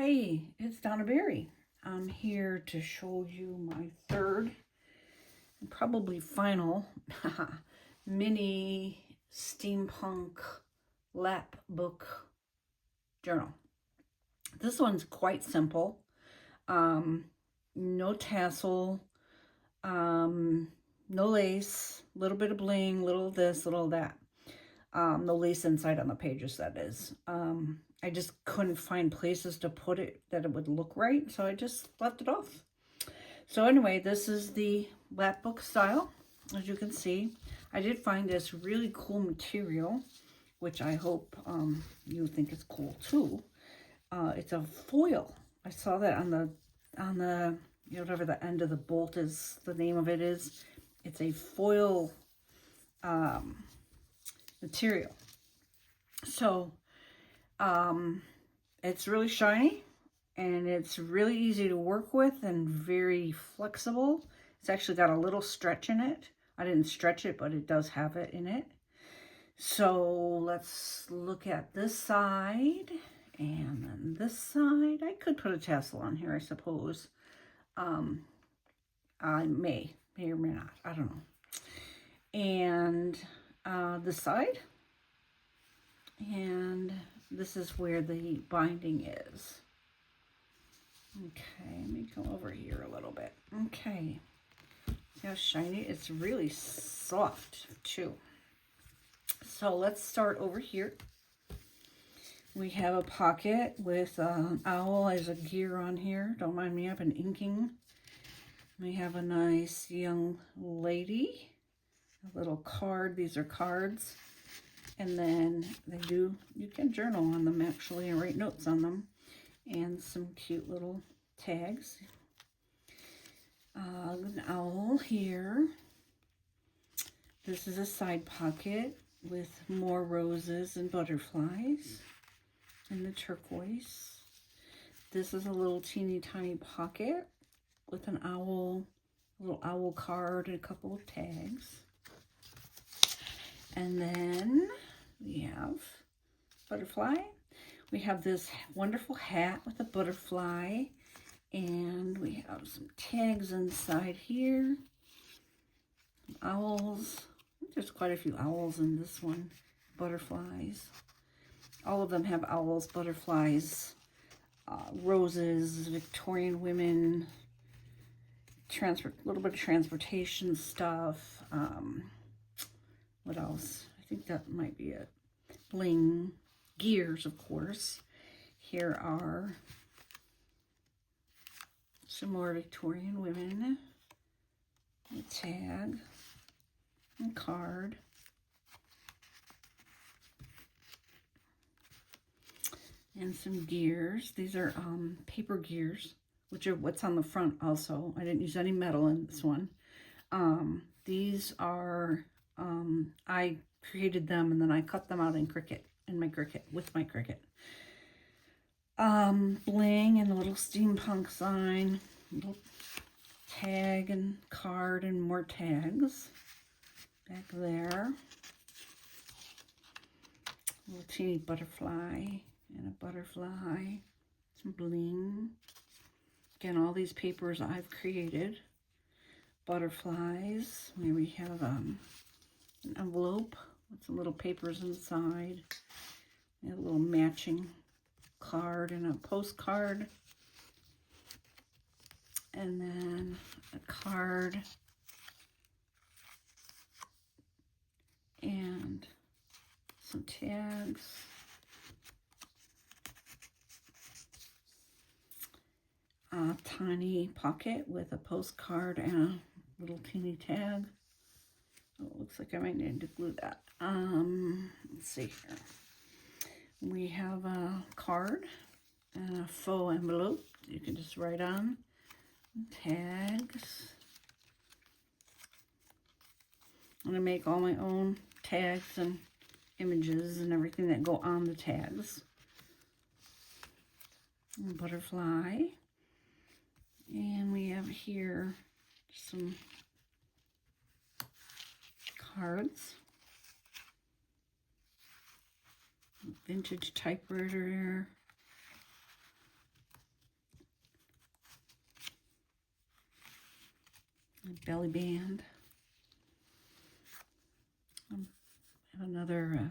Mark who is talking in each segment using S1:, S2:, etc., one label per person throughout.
S1: Hey, it's Donna Berry. I'm here to show you my third and probably final mini steampunk lapbook journal. This one's quite simple. No tassel, no lace, little bit of bling, little of this, little of that. No lace inside on the pages, that is. I just couldn't find places to put it that it would look right, so I just left it off. So anyway, this is the lapbook style, as you can see. I did find this really cool material, which I hope you think is cool too. It's a foil. I saw that on the whatever the end of the bolt is, the name of it is. It's a foil material. So it's really shiny and it's really easy to work with and very flexible. It's actually got a little stretch in it. I didn't stretch it, but it does have it in it. So let's look at this side and then this side. I could put a tassel on here, I suppose. I may or may not. I don't know. And this side. And this is where the binding is. Okay, let me come over here a little bit. Okay, see how shiny? It's really soft too. So let's start over here. We have a pocket with an owl as a gear on here. Don't mind me, I've been inking. We have a nice young lady, a little card. These are cards. And then you can journal on them actually and write notes on them. And some cute little tags. An owl here. This is a side pocket with more roses and butterflies and the turquoise. This is a little teeny tiny pocket with an owl, a little owl card and a couple of tags. And then we have butterfly. We have this wonderful hat with a butterfly. And we have some tags inside here. Owls. There's quite a few owls in this one. Butterflies. All of them have owls, butterflies, roses, Victorian women, a little bit of transportation stuff. What else? I think that might be it. Bling, gears, of course. Here are some more Victorian women. A tag, a card. And some gears. These are paper gears, which are what's on the front also. I didn't use any metal in this one. These are, I created them and then I cut them out in Cricut, with my Cricut. Bling and a little steampunk sign, little tag and card and more tags back there. A little teeny butterfly and a butterfly, some bling. Again, all these papers I've created. Butterflies. Here we have an envelope with some little papers inside. And a little matching card and a postcard. And then a card. And some tags. A tiny pocket with a postcard and a little teeny tag. Oh, it looks like I might need to glue that. Let's see here. We have a card and a faux envelope you can just write on. Tags. I'm going to make all my own tags and images and everything that go on the tags. And butterfly. And we have here some cards. Vintage typewriter. belly band. I have another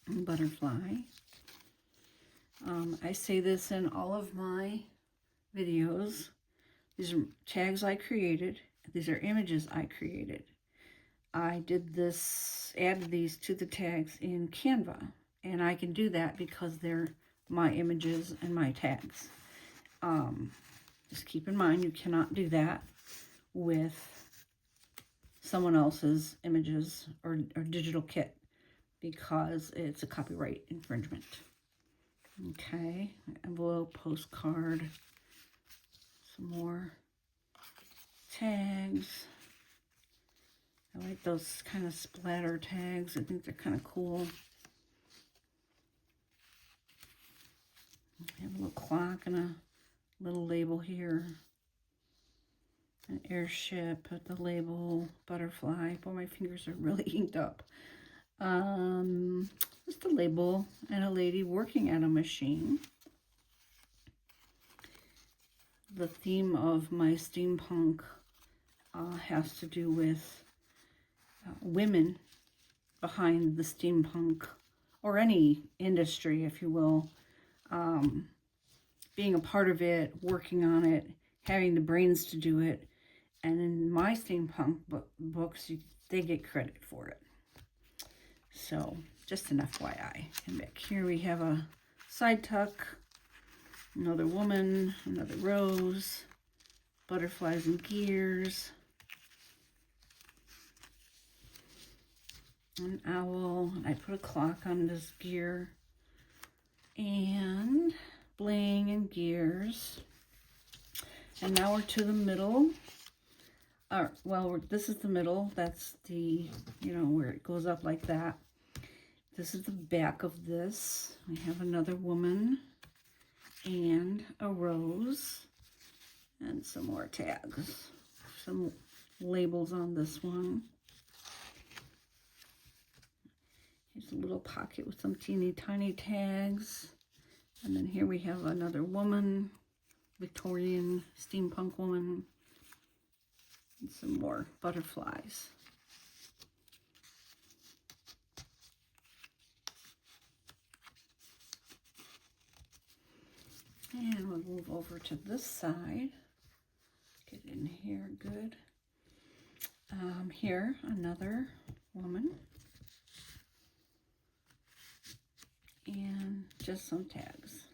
S1: butterfly. I say this in all of my videos. These are tags I created. These are images I created. I did this, added these to the tags in Canva. And I can do that because they're my images and my tags. Just keep in mind, you cannot do that with someone else's images or digital kit because it's a copyright infringement. Okay, envelope, postcard, some more tags. I like those kind of splatter tags. I think they're kind of cool. I have a little clock and a little label here. An airship at the label, butterfly. Boy, my fingers are really inked up. Just a label and a lady working at a machine. The theme of my steampunk has to do with women behind the steampunk, or any industry, if you will, being a part of it, working on it, having the brains to do it. And in my steampunk books, they get credit for it. So, just an FYI. And back here we have a side tuck, another woman, another rose, butterflies and gears, an owl. I put a clock on this gear, and bling and gears. And now we're to the middle. Well, this is the middle. That's the, where it goes up like that. This is the back of this. We have another woman and a rose and some more tags. Some labels on this one. Here's a little pocket with some teeny tiny tags. And then here we have another woman, Victorian steampunk woman. And some more butterflies. And we'll move over to this side. Get in here good. Here, another woman. And just some tags.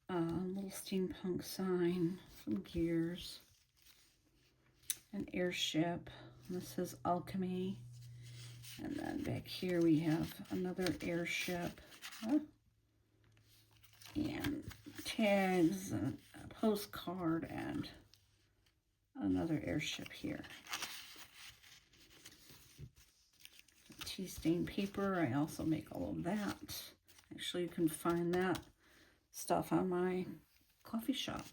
S1: Little steampunk sign, some gears. An airship. This says alchemy. And then back here we have another airship. And tags, a postcard, and another airship here. Tea stain paper. I also make all of that. Actually, you can find that stuff on my coffee shop.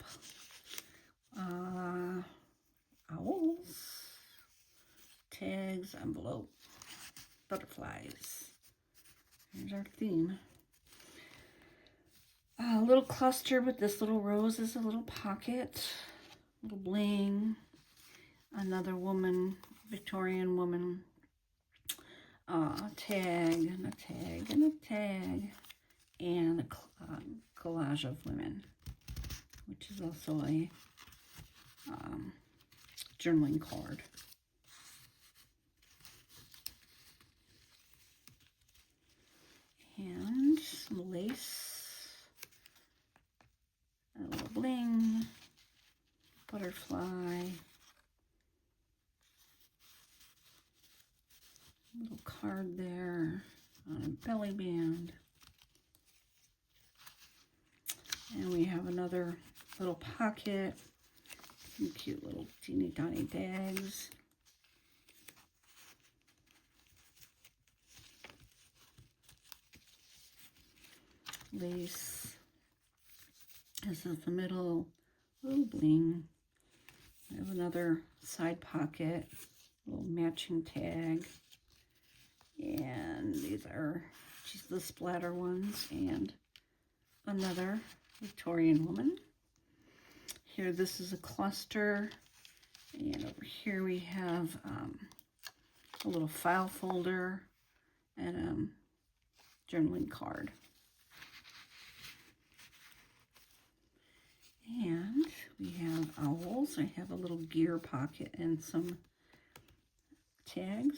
S1: Owls, tags, envelope, butterflies. Here's our theme. A little cluster with this little rose is a little pocket, little bling. Another woman, Victorian woman. Tag and a tag and a tag. And a collage of women, which is also a journaling card. And some lace, a little bling, butterfly, little card there on a belly band. And we have another little pocket, some cute little teeny tiny tags. Lace. This is the middle, little bling. We have another side pocket, little matching tag. And these are just the splatter ones, and another Victorian woman. Here, this is a cluster, And over here we have a little file folder and a journaling card. And we have owls. I have a little gear pocket and some tags.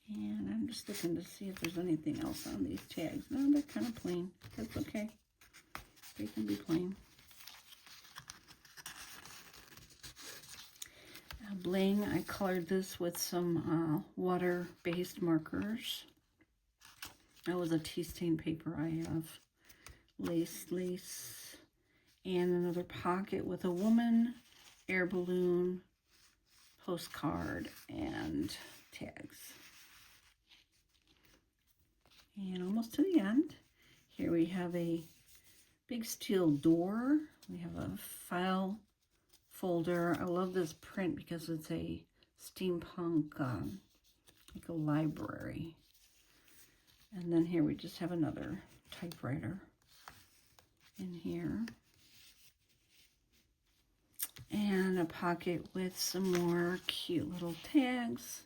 S1: And I'm just looking to see if there's anything else on these tags. No, they're kind of plain. That's okay. They can be plain. Bling, I colored this with some water-based markers. That was a tea stain paper I have. Lace, and another pocket with a woman, air balloon, postcard, and tags. And almost to the end, here we have a big steel door. We have a file folder. I love this print because it's a steampunk, like a library. And then here we just have another typewriter in here. And a pocket with some more cute little tags.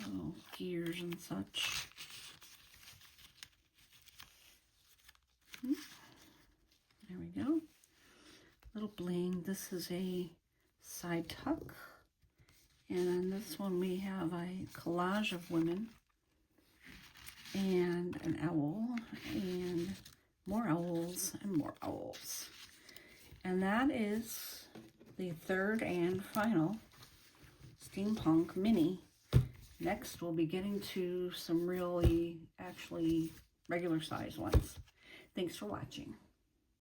S1: Little gears and such. There we go. Little bling. This is a side tuck. And on this one we have a collage of women. And an owl. And more owls and more owls. And that is the third and final steampunk mini. Next, we'll be getting to some really, actually regular size ones. Thanks for watching.